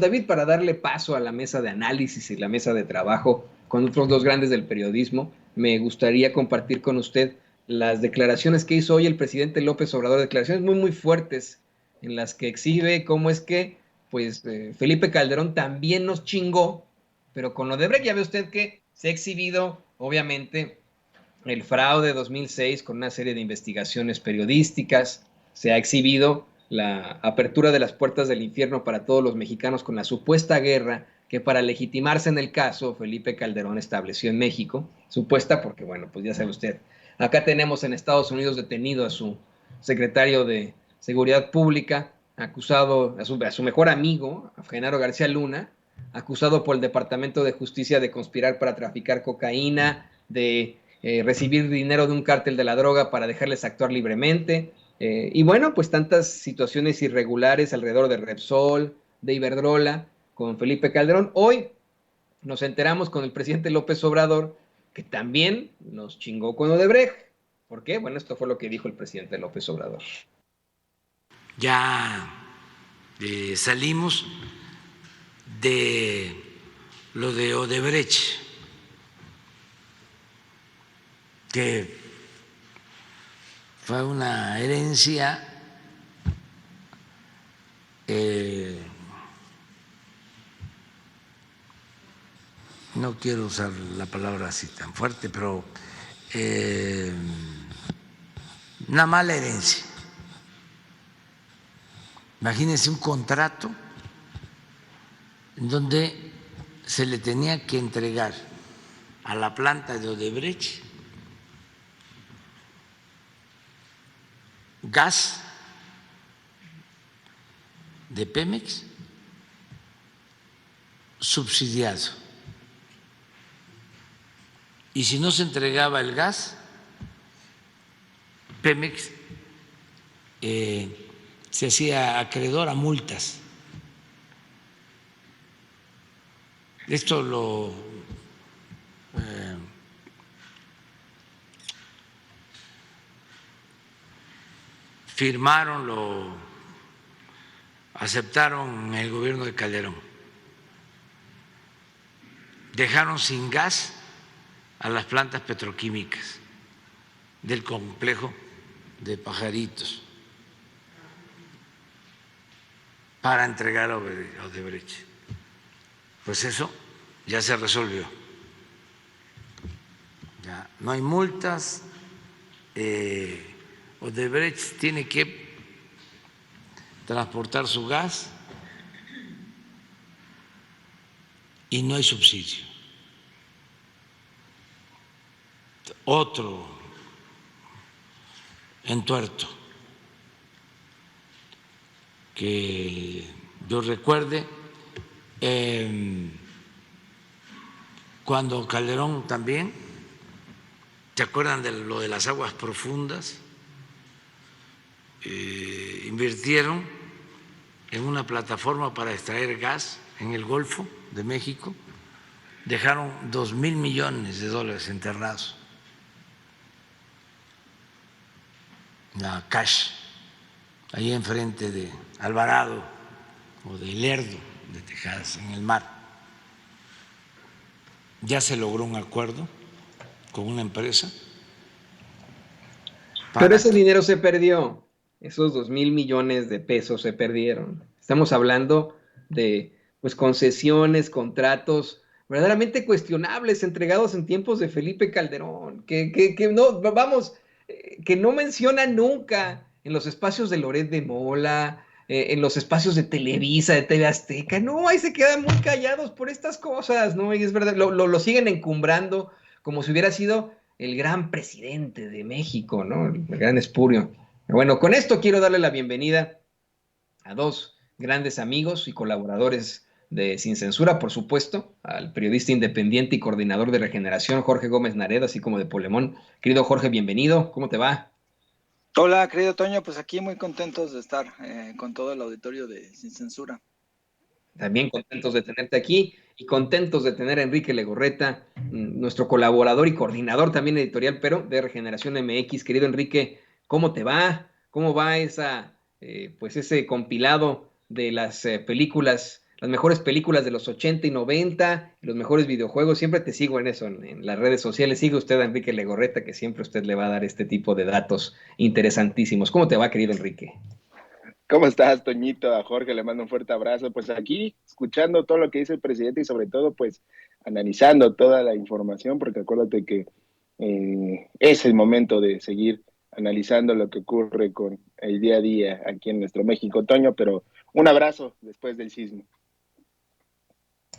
David, para darle paso a la mesa de análisis y la mesa de trabajo con otros dos grandes del periodismo, me gustaría compartir con usted las declaraciones que hizo hoy el presidente López Obrador, declaraciones muy fuertes en las que exhibe cómo es que Felipe Calderón también nos chingó, pero con lo de Brecht ya ve usted que se ha exhibido, obviamente, el fraude de 2006 con una serie de investigaciones periodísticas, se ha exhibido la apertura de las puertas del infierno para todos los mexicanos con la supuesta guerra que para legitimarse en el caso Felipe Calderón estableció en México, supuesta porque, bueno, pues ya sabe usted, acá tenemos en Estados Unidos detenido a su secretario de Seguridad Pública, acusado, a su mejor amigo, a Genaro García Luna, acusado por el Departamento de Justicia de conspirar para traficar cocaína, de recibir dinero de un cártel de la droga para dejarles actuar libremente. Y bueno, pues tantas situaciones irregulares alrededor de Repsol, de Iberdrola, con Felipe Calderón. Hoy nos enteramos con el presidente López Obrador que también nos chingó con Odebrecht. ¿Por qué? Bueno, esto fue lo que dijo el presidente López Obrador. Ya salimos de lo de Odebrecht, que fue una herencia no quiero usar la palabra así tan fuerte, pero una mala herencia. Imagínense un contrato en donde se le tenía que entregar a la planta de Odebrecht gas de Pemex subsidiado. Y si no se entregaba el gas, Pemex se hacía acreedor a multas. Esto lo firmaron, lo aceptaron en el gobierno de Calderón. Dejaron sin gas a las plantas petroquímicas del complejo de Pajaritos para entregar a Odebrecht. Pues eso ya se resolvió. Ya no hay multas. Odebrecht tiene que transportar su gas y no hay subsidio. Otro entuerto que yo recuerde, cuando Calderón también, ¿se acuerdan de lo de las aguas profundas? Invirtieron en una plataforma para extraer gas en el Golfo de México, dejaron $2,000 millones enterrados. La Cash, ahí enfrente de Alvarado o de Lerdo de Texas, en el mar. Ya se logró un acuerdo con una empresa. Pero ese dinero se perdió. Esos 2,000 millones de pesos se perdieron. Estamos hablando de concesiones, contratos verdaderamente cuestionables entregados en tiempos de Felipe Calderón, que no, vamos, que no menciona nunca en los espacios de Loret de Mola, en los espacios de Televisa, de TV Azteca. No, ahí se quedan muy callados por estas cosas, ¿no? Y es verdad, lo siguen encumbrando como si hubiera sido el gran presidente de México, ¿no? El gran espurio. Bueno, con esto quiero darle la bienvenida a dos grandes amigos y colaboradores de Sin Censura, por supuesto, al periodista independiente y coordinador de Regeneración, Jorge Gómez Nared, así como de Polemón. Querido Jorge, bienvenido. ¿Cómo te va? Hola, querido Toño, pues aquí muy contentos de estar con todo el auditorio de Sin Censura. También contentos de tenerte aquí y contentos de tener a Enrique Legorreta, nuestro colaborador y coordinador también editorial, pero de Regeneración MX. Querido Enrique, ¿cómo te va? ¿Cómo va ese compilado de las películas las mejores películas de los 80 y 90, los mejores videojuegos. Siempre te sigo en eso, en las redes sociales. Sigue usted a Enrique Legorreta, que siempre usted le va a dar este tipo de datos interesantísimos. ¿Cómo te va, querido Enrique? ¿Cómo estás, Toñito? A Jorge le mando un fuerte abrazo. Pues aquí, escuchando todo lo que dice el presidente y sobre todo, pues, analizando toda la información, porque acuérdate que es el momento de seguir analizando lo que ocurre con el día a día aquí en nuestro México, Toño, pero un abrazo después del sismo.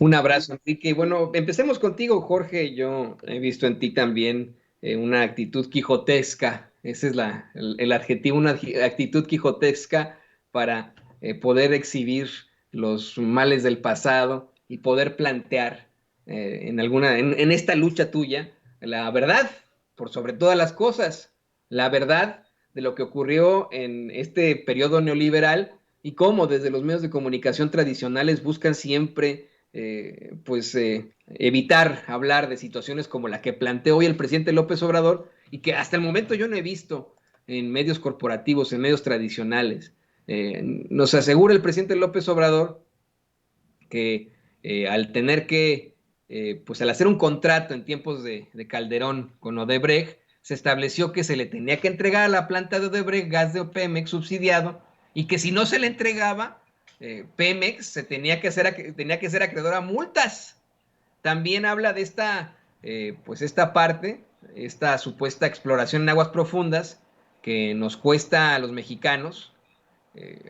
Un abrazo, Enrique. Y bueno, empecemos contigo, Jorge. Yo he visto en ti también una actitud quijotesca. Ese es el adjetivo, una actitud quijotesca para poder exhibir los males del pasado y poder plantear en esta lucha tuya la verdad, por sobre todas las cosas, la verdad de lo que ocurrió en este periodo neoliberal y cómo desde los medios de comunicación tradicionales buscan siempre evitar hablar de situaciones como la que planteó hoy el presidente López Obrador y que hasta el momento yo no he visto en medios corporativos, en medios tradicionales. Nos asegura el presidente López Obrador que al tener que, pues al hacer un contrato en tiempos de Calderón con Odebrecht, se estableció que se le tenía que entregar a la planta de Odebrecht gas de Pemex subsidiado y que si no se le entregaba, Pemex tenía que ser acreedor a multas. También habla de esta parte, esta supuesta exploración en aguas profundas que nos cuesta a los mexicanos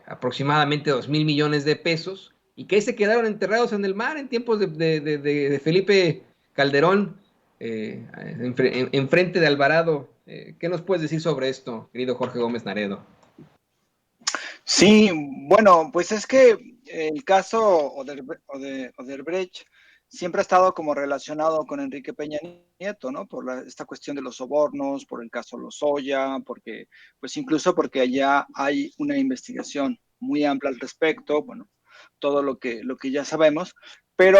aproximadamente 2,000 millones de pesos y que ahí se quedaron enterrados en el mar en tiempos de Felipe Calderón, enfrente de Alvarado. ¿Qué nos puedes decir sobre esto, querido Jorge Gómez Naredo? Sí, bueno, pues es que el caso Odebrecht siempre ha estado como relacionado con Enrique Peña Nieto, ¿no? Por esta cuestión de los sobornos, por el caso Lozoya, porque, pues incluso porque allá hay una investigación muy amplia al respecto, bueno, todo lo que ya sabemos, pero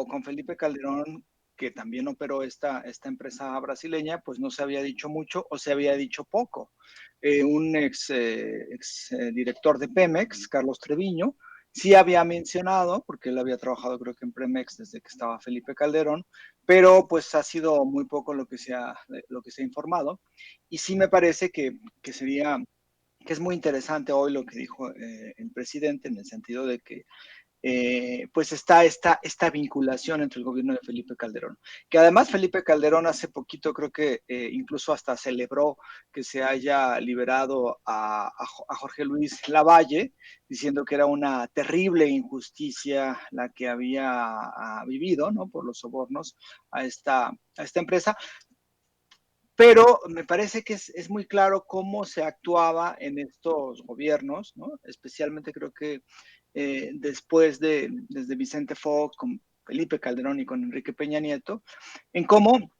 con Felipe Calderón, que también operó esta empresa brasileña, pues no se había dicho mucho o se había dicho poco. Un ex director de Pemex, Carlos Treviño, sí había mencionado, porque él había trabajado creo que en Pemex desde que estaba Felipe Calderón, pero pues ha sido muy poco lo que se ha informado. Y sí me parece que sería, que es muy interesante hoy lo que dijo el presidente en el sentido de que pues está esta vinculación entre el gobierno de Felipe Calderón, que además Felipe Calderón hace poquito creo que incluso hasta celebró que se haya liberado a Jorge Luis Lavalle, diciendo que era una terrible injusticia la que había vivido, ¿no? Por los sobornos a esta empresa, pero me parece que es muy claro cómo se actuaba en estos gobiernos, ¿no? Especialmente creo que desde Vicente Fox, con Felipe Calderón y con Enrique Peña Nieto, en cómo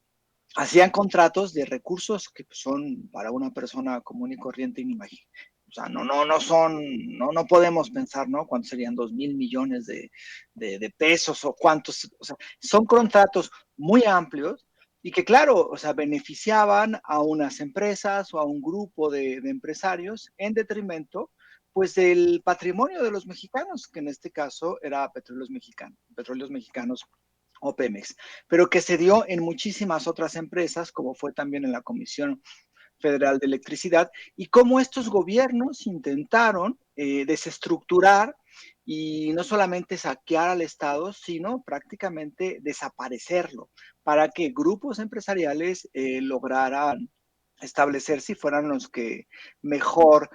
hacían contratos de recursos que son para una persona común y corriente inimaginables. O sea, no podemos pensar, ¿no? ¿Cuántos serían 2,000 millones de pesos o cuántos? O sea, son contratos muy amplios y que, claro, o sea, beneficiaban a unas empresas o a un grupo de empresarios en detrimento, pues, del patrimonio de los mexicanos, que en este caso era Petróleos Mexicanos o Pemex, pero que se dio en muchísimas otras empresas, como fue también en la Comisión Federal de Electricidad, y cómo estos gobiernos intentaron desestructurar y no solamente saquear al Estado, sino prácticamente desaparecerlo, para que grupos empresariales lograran establecerse y fueran los que mejor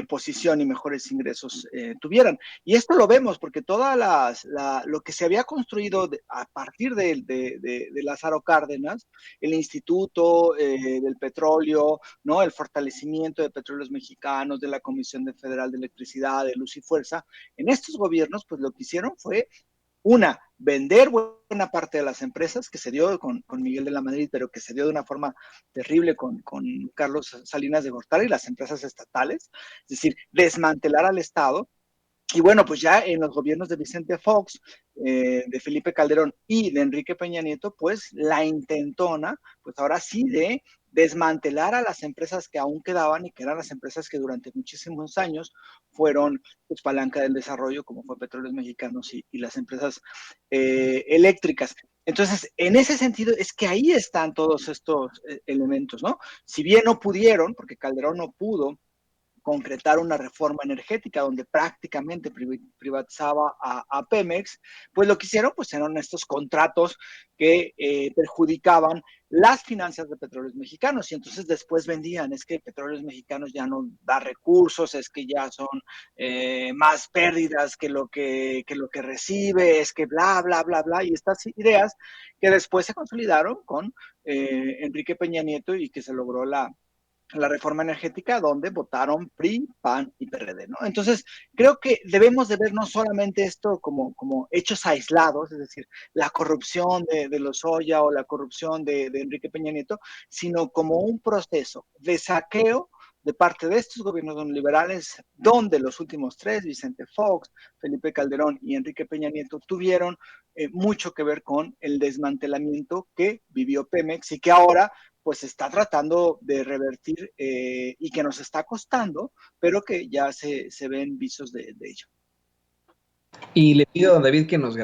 posición y mejores ingresos tuvieran. Y esto lo vemos porque lo que se había construido a partir de Lázaro Cárdenas, el Instituto del Petróleo, ¿no? El fortalecimiento de Petróleos Mexicanos, de la Comisión Federal de Electricidad, de Luz y Fuerza, en estos gobiernos, pues lo que hicieron fue vender buena parte de las empresas, que se dio con Miguel de la Madrid, pero que se dio de una forma terrible con Carlos Salinas de Gortari y las empresas estatales, es decir, desmantelar al Estado. Y bueno, pues ya en los gobiernos de Vicente Fox, de Felipe Calderón y de Enrique Peña Nieto, pues la intentona, pues ahora sí de desmantelar a las empresas que aún quedaban y que eran las empresas que durante muchísimos años fueron pues, palanca del desarrollo, como fue Petróleos Mexicanos y las empresas eléctricas. Entonces, en ese sentido, es que ahí están todos estos elementos, ¿no? Si bien no pudieron, porque Calderón no pudo concretar una reforma energética donde prácticamente privatizaba a Pemex, pues lo que hicieron pues eran estos contratos que perjudicaban las finanzas de Petróleos Mexicanos y entonces después vendían, es que Petróleos Mexicanos ya no da recursos, es que ya son más pérdidas que lo que recibe, es que bla, bla, bla, bla, y estas ideas que después se consolidaron con Enrique Peña Nieto y que se logró la reforma energética donde votaron PRI, PAN y PRD, ¿no? Entonces, creo que debemos de ver no solamente esto como hechos aislados, es decir, la corrupción de Lozoya o la corrupción de Enrique Peña Nieto, sino como un proceso de saqueo de parte de estos gobiernos neoliberales, donde los últimos tres, Vicente Fox, Felipe Calderón y Enrique Peña Nieto, tuvieron mucho que ver con el desmantelamiento que vivió Pemex y que ahora pues está tratando de revertir y que nos está costando, pero que ya se ven visos de ello. Y le pido a don David que nos